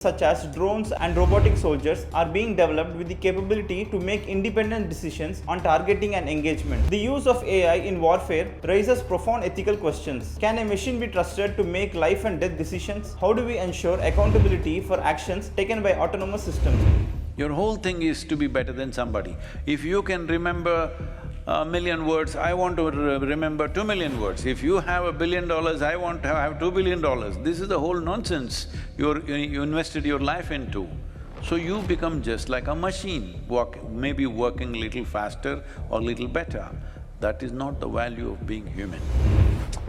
such as drones and robotic soldiers are being developed with the capability to make independent decisions on targeting and engagement. The use of AI in warfare raises profound ethical questions. Can a machine be trusted to make life and death decisions? How do we ensure accountability for actions taken by autonomous systems? Your whole thing is to be better than somebody. If you can remember a million words, I want to remember 2 million words. If you have $1 billion, I want to have $2 billion. This is the whole nonsense you invested your life into. So you become just like a machine, maybe working little faster or little better. That is not the value of being human.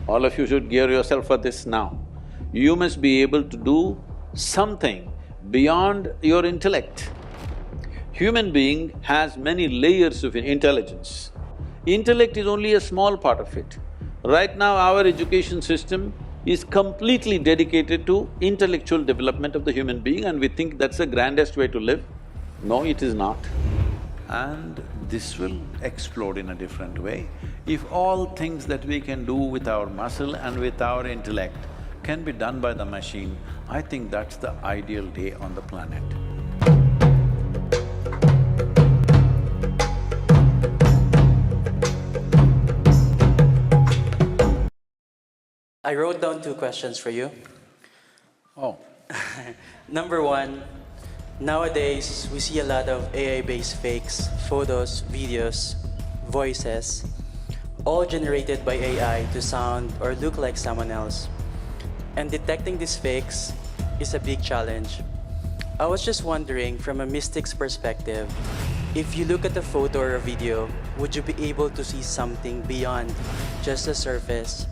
All of you should gear yourself for this now. You must be able to do something beyond your intellect. Human being has many layers of intelligence. Intellect is only a small part of it. Right now, our education system is completely dedicated to intellectual development of the human being, and we think that's the grandest way to live. No, it is not. And this will explode in a different way. If all things that we can do with our muscle and with our intellect can be done by the machine, I think that's the ideal day on the planet. I wrote down 2 questions for you. Oh. Number 1, nowadays we see a lot of AI-based fakes, photos, videos, voices, all generated by AI to sound or look like someone else. And detecting these fakes is a big challenge. I was just wondering, from a mystic's perspective, if you look at a photo or a video, would you be able to see something beyond just the surface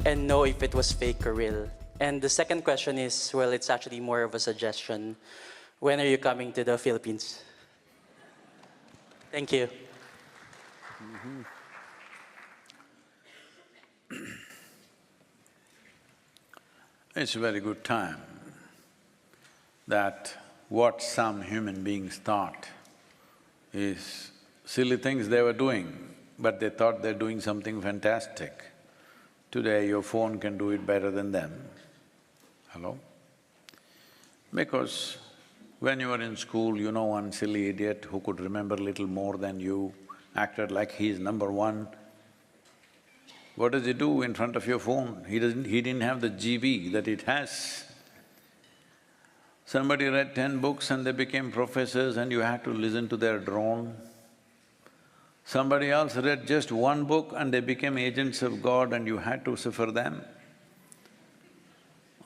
and know if it was fake or real? And the second question is, well, it's actually more of a suggestion. When are you coming to the Philippines? Thank you. It's a very good time that what some human beings thought is silly things they were doing, but they thought they're doing something fantastic. Today, your phone can do it better than them. Hello? Because when you were in school, you know one silly idiot who could remember little more than you, acted like he's number one. What does he do in front of your phone? He didn't have the GB that it has. Somebody read 10 books and they became professors and you had to listen to their drone. Somebody else read just 1 book and they became agents of God and you had to suffer them.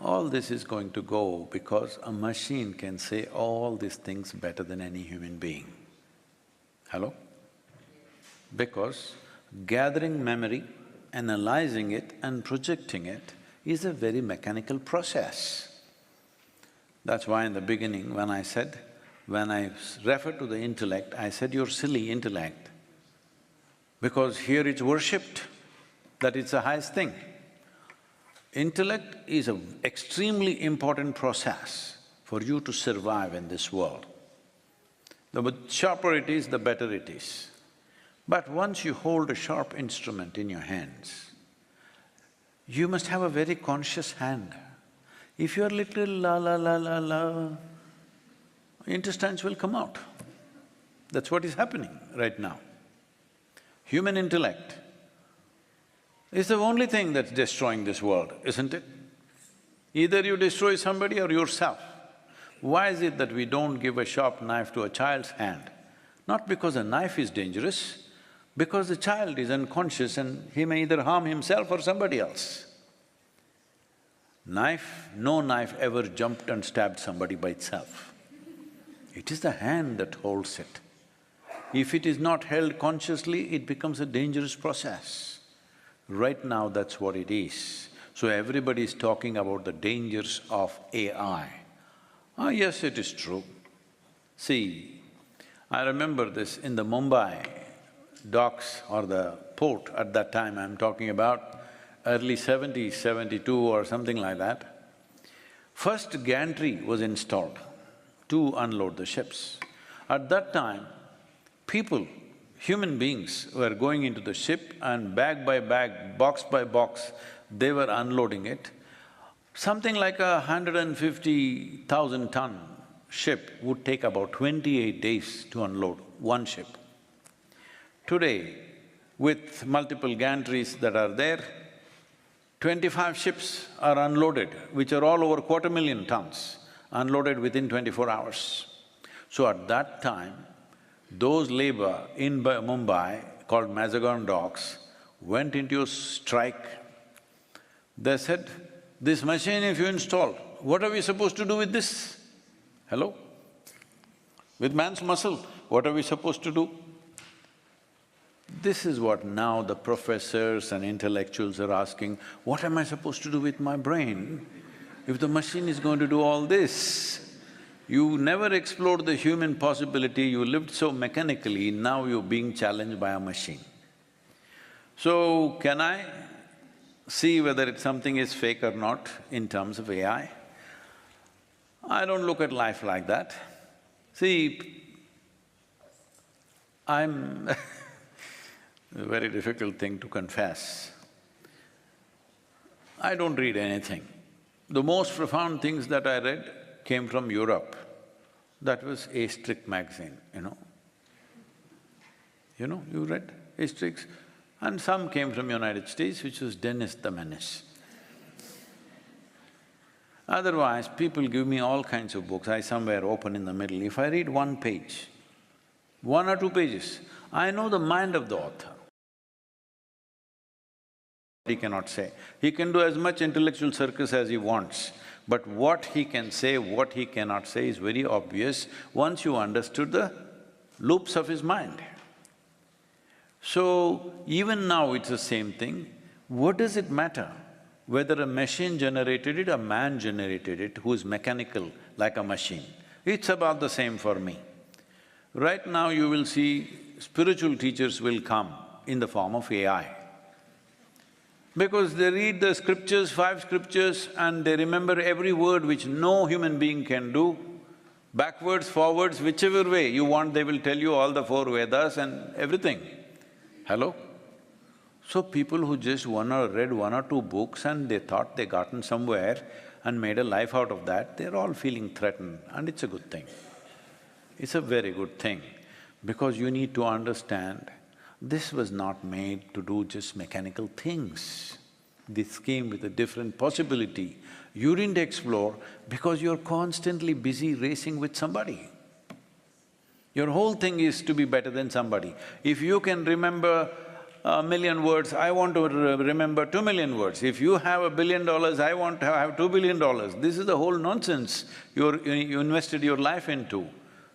All this is going to go because a machine can say all these things better than any human being. Hello? Because gathering memory, analyzing it and projecting it is a very mechanical process. That's why in the beginning when I referred to the intellect, I said, you're silly intellect. Because here it's worshipped, that it's the highest thing. Intellect is an extremely important process for you to survive in this world. The sharper it is, the better it is. But once you hold a sharp instrument in your hands, you must have a very conscious hand. If you're little la la la la la, intestines will come out. That's what is happening right now. Human intellect is the only thing that's destroying this world, isn't it? Either you destroy somebody or yourself. Why is it that we don't give a sharp knife to a child's hand? Not because a knife is dangerous, because the child is unconscious and he may either harm himself or somebody else. No knife ever jumped and stabbed somebody by itself. It is the hand that holds it. If it is not held consciously, it becomes a dangerous process. Right now, that's what it is. So everybody is talking about the dangers of AI. Ah, yes, it is true. See, I remember this in the Mumbai docks or the port at that time, I'm talking about early 70s, 72 or something like that. First gantry was installed to unload the ships. At that time, people, human beings were going into the ship and bag by bag, box by box, they were unloading it. Something like 150,000-ton ship would take about 28 days to unload, one ship. Today, with multiple gantries that are there, 25 ships are unloaded, which are all over 250,000 tons, unloaded within 24 hours. So at that time, those labor in Mumbai, called Mazagon docks, went into a strike. They said, this machine if you install, what are we supposed to do with this? Hello? With man's muscle, what are we supposed to do? This is what now the professors and intellectuals are asking, what am I supposed to do with my brain if the machine is going to do all this? You never explored the human possibility, you lived so mechanically, now you're being challenged by a machine. So, can I see whether something is fake or not in terms of AI? I don't look at life like that. See, I'm a very difficult thing to confess. I don't read anything. The most profound things that I read came from Europe. That was Asterix magazine, you know. You read Asterix? And some came from United States, which was Dennis the Menace. Otherwise, people give me all kinds of books, I somewhere open in the middle. If I read one page, 1 or 2 pages, I know the mind of the author. He cannot say. He can do as much intellectual circus as he wants, but what he can say, what he cannot say is very obvious once you understood the loops of his mind. So, even now it's the same thing. What does it matter whether a machine generated it or man generated it, who is mechanical like a machine? It's about the same for me. Right now you will see spiritual teachers will come in the form of AI. Because they read the scriptures, 5 scriptures, and they remember every word which no human being can do. Backwards, forwards, whichever way you want, they will tell you all the 4 Vedas and everything. Hello? So people who just read 1 or 2 books and they thought they gotten somewhere and made a life out of that, they're all feeling threatened, and it's a good thing. It's a very good thing, because you need to understand, this was not made to do just mechanical things. This came with a different possibility. You didn't explore because you're constantly busy racing with somebody. Your whole thing is to be better than somebody. If you can remember 1,000,000 words, I want to remember 2,000,000 words. If you have $1 billion, I want to have $2 billion. This is the whole nonsense you invested your life into.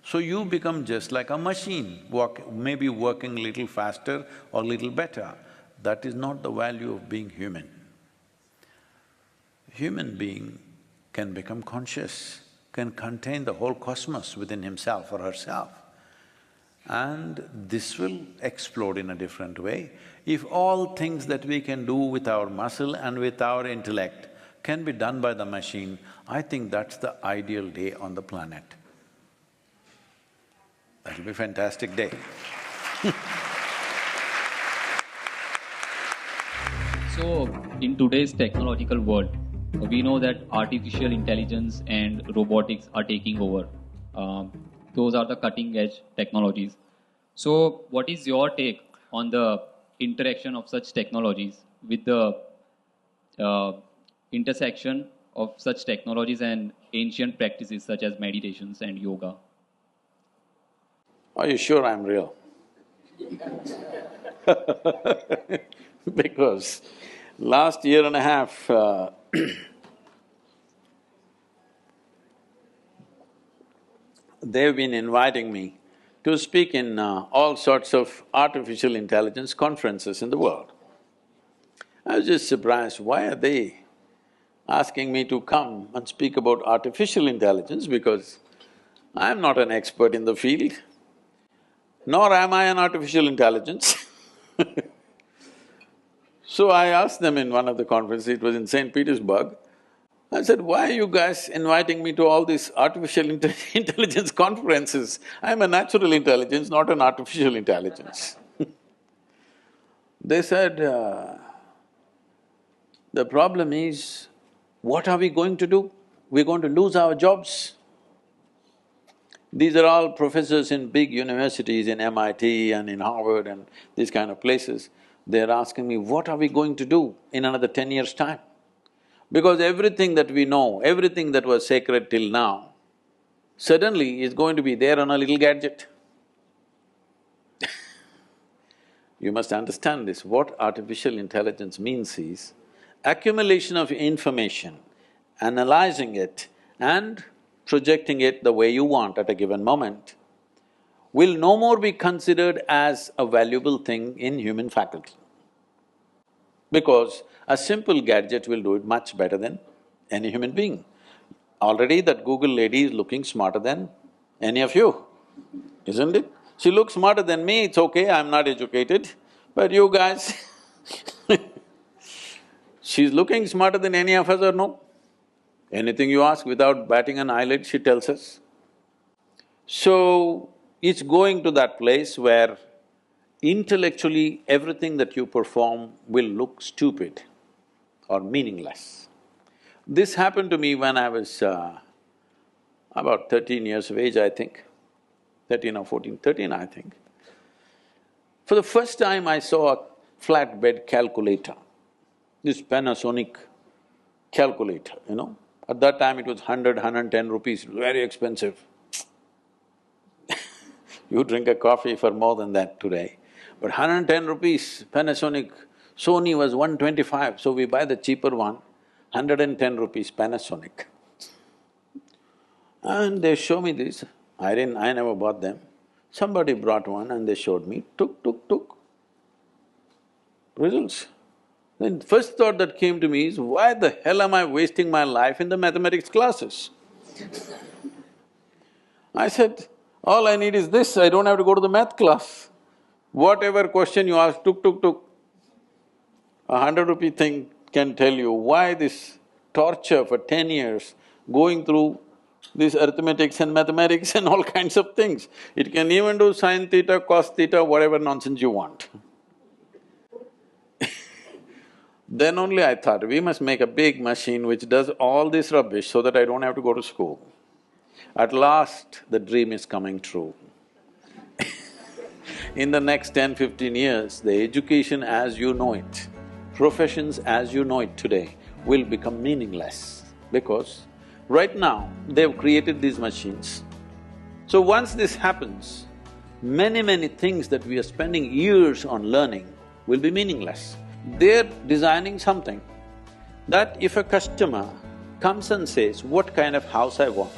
So you become just like a machine, maybe working a little faster or little better. That is not the value of being human. Human being can become conscious, can contain the whole cosmos within himself or herself. And this will explode in a different way. If all things that we can do with our muscle and with our intellect can be done by the machine, I think that's the ideal day on the planet. That'll be a fantastic day. So, in today's technological world, we know that artificial intelligence and robotics are taking over. Those are the cutting-edge technologies. So, what is your take on the interaction of such technologies with the intersection of such technologies and ancient practices such as meditations and yoga? Are you sure I'm real? Because last year and a half, they've been inviting me to speak in all sorts of artificial intelligence conferences in the world. I was just surprised, why are they asking me to come and speak about artificial intelligence, because I'm not an expert in the field, nor am I an artificial intelligence. So I asked them in one of the conferences, it was in St. Petersburg, I said, why are you guys inviting me to all these artificial intelligence conferences? I'm a natural intelligence, not an artificial intelligence. They said, the problem is, what are we going to do? We're going to lose our jobs. These are all professors in big universities in MIT and in Harvard and these kind of places. They're asking me, what are we going to do in another 10 years' time? Because everything that we know, everything that was sacred till now, suddenly is going to be there on a little gadget. You must understand this. What artificial intelligence means is accumulation of information, analyzing it and projecting it the way you want at a given moment will no more be considered as a valuable thing in human faculty. Because a simple gadget will do it much better than any human being. Already that Google lady is looking smarter than any of you, isn't it? She looks smarter than me, it's okay, I'm not educated, but you guys she's looking smarter than any of us or no? Anything you ask without batting an eyelid, she tells us. So, it's going to that place where intellectually everything that you perform will look stupid or meaningless. This happened to me when I was about 13 years of age, I think, 13 or 14, 13 I think. For the first time I saw a flatbed calculator, this Panasonic calculator, you know. At that time it was 100, 110 rupees, very expensive. You drink a coffee for more than that today. But 110 rupees, Panasonic, Sony was 125, so we buy the cheaper one, 110 rupees Panasonic. And they show me this, I never bought them. Somebody brought one and they showed me, took. Results. Then first thought that came to me is, why the hell am I wasting my life in the mathematics classes? I said, all I need is this, I don't have to go to the math class. Whatever question you ask, took. A 100-rupee thing can tell you why this torture for 10 years going through this arithmetics and mathematics and all kinds of things. It can even do sin theta, cos theta, whatever nonsense you want. Then only I thought, we must make a big machine which does all this rubbish so that I don't have to go to school. At last, the dream is coming true. In the next 10-15 years, the education as you know it, professions as you know it today will become meaningless because right now, they've created these machines. So once this happens, many things that we are spending years on learning will be meaningless. They're designing something that if a customer comes and says, what kind of house I want,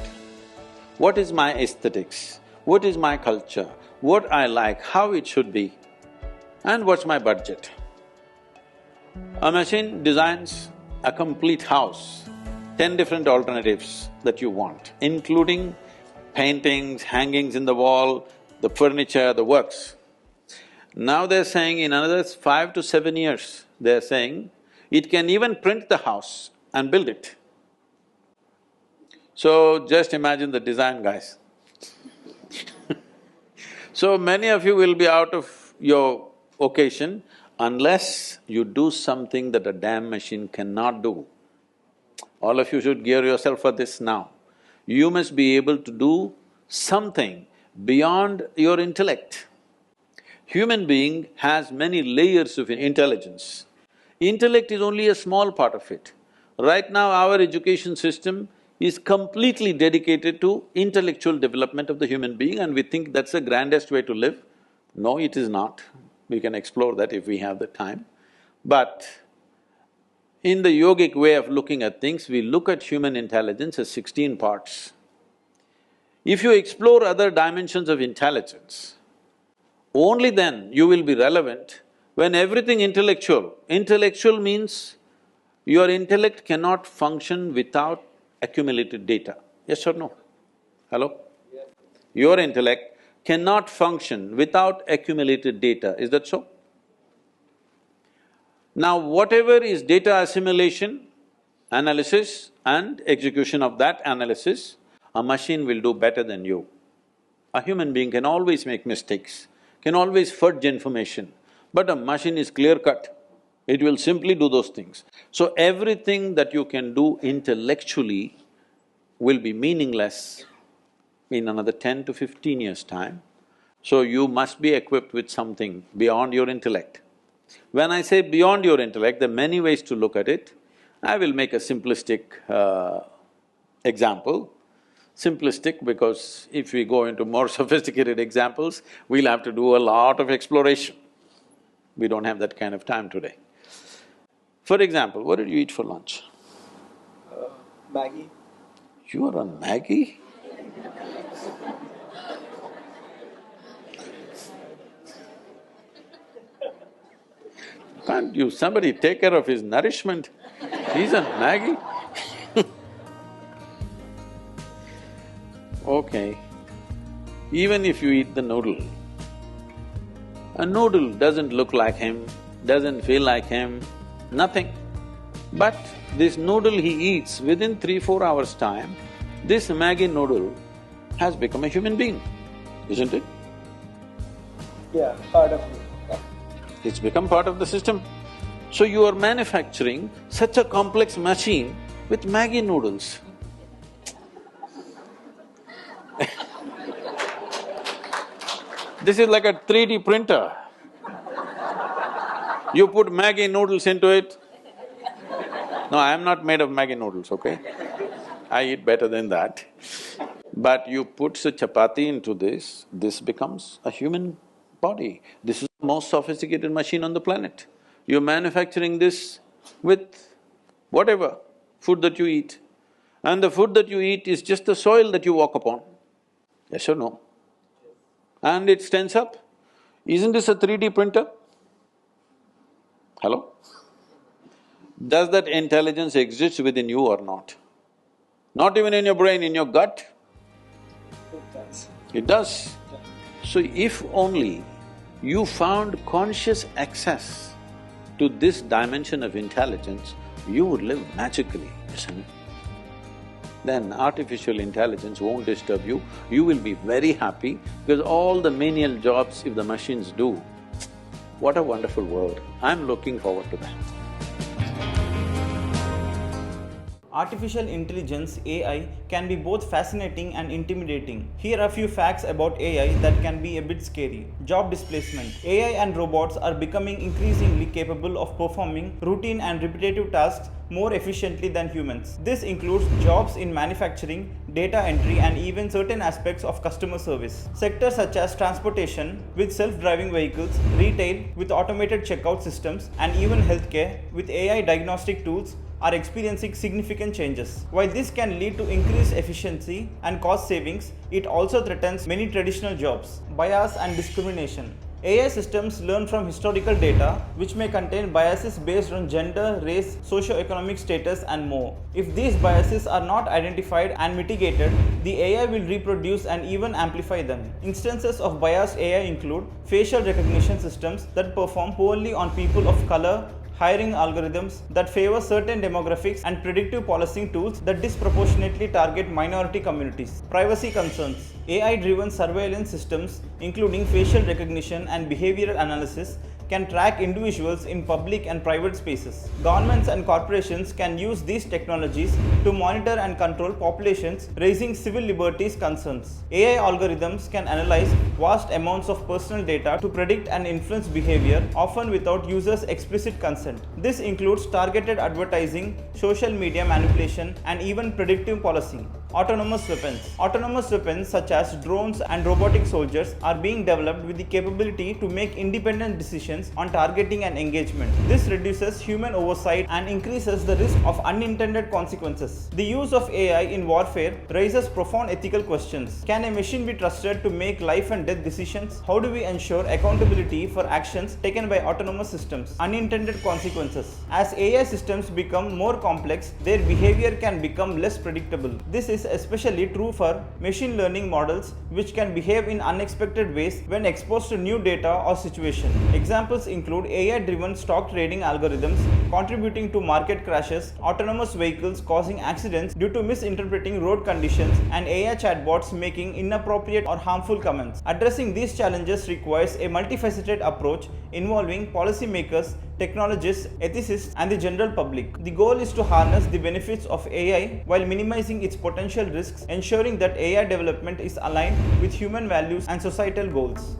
what is my aesthetics, what is my culture, what I like, how it should be, and what's my budget. A machine designs a complete house, 10 different alternatives that you want, including paintings, hangings in the wall, the furniture, the works. Now they're saying in another 5 to 7 years, they're saying it can even print the house and build it. So just imagine the design, guys. So many of you will be out of your occasion unless you do something that a damn machine cannot do. All of you should gear yourself for this now. You must be able to do something beyond your intellect. Human being has many layers of intelligence. Intellect is only a small part of it. Right now, our education system is completely dedicated to intellectual development of the human being and we think that's the grandest way to live. No, it is not. We can explore that if we have the time. But in the yogic way of looking at things, we look at human intelligence as 16 parts. If you explore other dimensions of intelligence, only then you will be relevant when everything intellectual. Intellectual means your intellect cannot function without accumulated data. Yes or no? Hello? Yes. Your intellect cannot function without accumulated data, is that so? Now, whatever is data assimilation, analysis and execution of that analysis, a machine will do better than you. A human being can always make mistakes, can always fudge information, but a machine is clear-cut. It will simply do those things. So everything that you can do intellectually will be meaningless in another 10 to 15 years' time. So you must be equipped with something beyond your intellect. When I say beyond your intellect, there are many ways to look at it. I will make a simplistic example. Simplistic because if we go into more sophisticated examples, we'll have to do a lot of exploration. We don't have that kind of time today. For example, what did you eat for lunch? Maggie. You are on Maggie? Can't you… somebody take care of his nourishment? He's on Maggie? Okay, even if you eat the noodle, a noodle doesn't look like him, doesn't feel like him, nothing. But this noodle he eats, within 3-4 hours' time, this Maggi noodle has become a human being, isn't it? Yeah, part of it. Yeah. It's become part of the system. So you are manufacturing such a complex machine with Maggi noodles. This is like a 3D printer. You put Maggi noodles into it. No, I am not made of Maggi noodles, okay? I eat better than that. But you put the chapati into this becomes a human body. This is the most sophisticated machine on the planet. You're manufacturing this with whatever food that you eat. And the food that you eat is just the soil that you walk upon. Yes or no? And it stands up. Isn't this a 3D printer? Hello? Does that intelligence exist within you or not? Not even in your brain, in your gut? It does. It does. So if only you found conscious access to this dimension of intelligence, you would live magically, isn't it? Then artificial intelligence won't disturb you, you will be very happy because all the menial jobs if the machines do, what a wonderful world. I'm looking forward to that. Artificial intelligence, AI, can be both fascinating and intimidating. Here are a few facts about AI that can be a bit scary. Job displacement. AI and robots are becoming increasingly capable of performing routine and repetitive tasks more efficiently than humans. This includes jobs in manufacturing, data entry, and even certain aspects of customer service. Sectors such as transportation with self-driving vehicles, retail with automated checkout systems, and even healthcare with AI diagnostic tools are experiencing significant changes. While this can lead to increased efficiency and cost savings, it also threatens many traditional jobs. Bias and discrimination. AI systems learn from historical data, which may contain biases based on gender, race, socio-economic status, and more. If these biases are not identified and mitigated, the AI will reproduce and even amplify them. Instances of biased AI include facial recognition systems that perform poorly on people of color, hiring algorithms that favor certain demographics, and predictive policing tools that disproportionately target minority communities. Privacy concerns. AI-driven surveillance systems, including facial recognition and behavioral analysis, can track individuals in public and private spaces. Governments and corporations can use these technologies to monitor and control populations, raising civil liberties concerns. AI algorithms can analyze vast amounts of personal data to predict and influence behavior, often without users' explicit consent. This includes targeted advertising, social media manipulation, and even predictive policing. Autonomous weapons. Autonomous weapons such as drones and robotic soldiers are being developed with the capability to make independent decisions on targeting and engagement. This reduces human oversight and increases the risk of unintended consequences. The use of AI in warfare raises profound ethical questions. Can a machine be trusted to make life and death decisions? How do we ensure accountability for actions taken by autonomous systems? Unintended consequences. As AI systems become more complex, their behavior can become less predictable. This is especially true for machine learning models, which can behave in unexpected ways when exposed to new data or situations. Examples include AI-driven stock trading algorithms contributing to market crashes, autonomous vehicles causing accidents due to misinterpreting road conditions, and AI chatbots making inappropriate or harmful comments. Addressing these challenges requires a multifaceted approach involving policymakers, technologists, ethicists, and the general public. The goal is to harness the benefits of AI while minimizing its potential risks, ensuring that AI development is aligned with human values and societal goals.